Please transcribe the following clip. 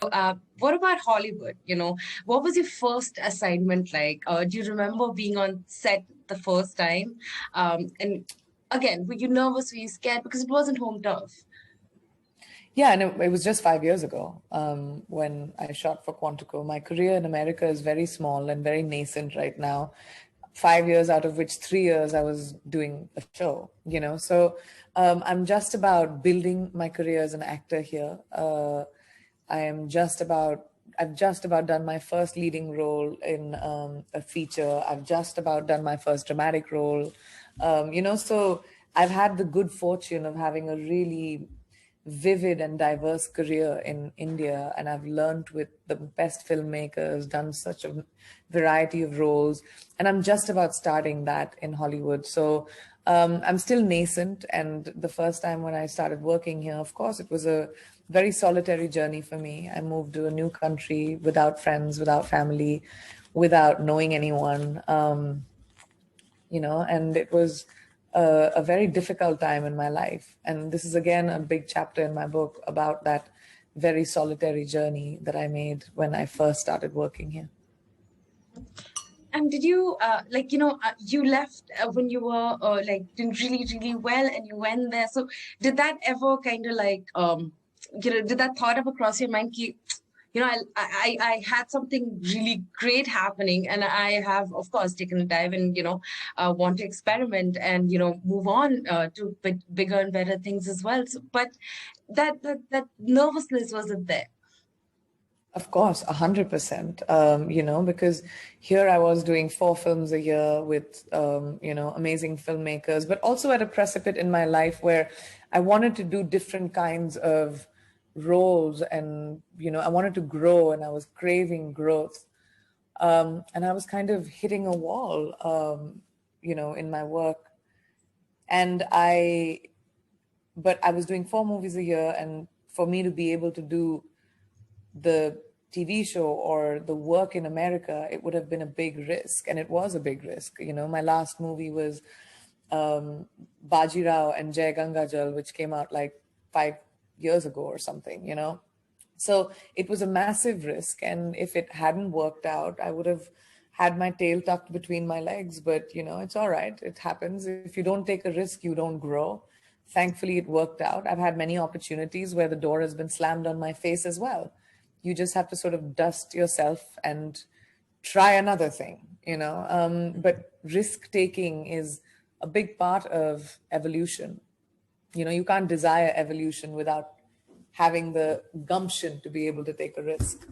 What about Hollywood? What was your first assignment like? Do you remember being on set the first time? And again, were you nervous? Were you scared? Because it wasn't home turf. Yeah, and it was just 5 years ago when I shot for Quantico. My career in America is very small and very nascent right now. 5 years out of which 3 years I was doing a show. So I'm just about building my career as an actor here. I've just about done my first leading role in a feature. I've just about done my first dramatic role. So I've had the good fortune of having a really vivid and diverse career in India, and I've learned with the best filmmakers, done such a variety of roles, and I'm just about starting that in Hollywood. So I'm still nascent, and the first time when I started working here, of course, it was a very solitary journey for me. I moved to a new country without friends, without family, without knowing anyone. And it was a very difficult time in my life. And this is again a big chapter in my book about that very solitary journey that I made when I first started working here. And did you you left when you were doing really, really well, and you went there. So did that ever kind of did that thought ever cross your mind? I had something really great happening, and I have, of course, taken a dive and, want to experiment and, move on to bigger and better things as well. So, but that nervousness wasn't there. Of course, 100%. Because here I was doing 4 films a year with, amazing filmmakers, but also at a precipice in my life where I wanted to do different kinds of roles, and I wanted to grow, and I was craving growth, and I was kind of hitting a wall, in my work, and but I was doing 4 movies a year, and for me to be able to do the TV show or the work in America, it would have been a big risk, and it was a big risk. My last movie was Bajirao and Jai Gangajal, which came out like 5 years ago or something. So it was a massive risk, and if it hadn't worked out, I would have had my tail tucked between my legs. But it's all right. It happens. If you don't take a risk, you don't grow. Thankfully, it worked out. I've had many opportunities where the door has been slammed on my face as well. You just have to sort of dust yourself and try another thing. But risk taking is a big part of evolution. You can't desire evolution without having the gumption to be able to take a risk.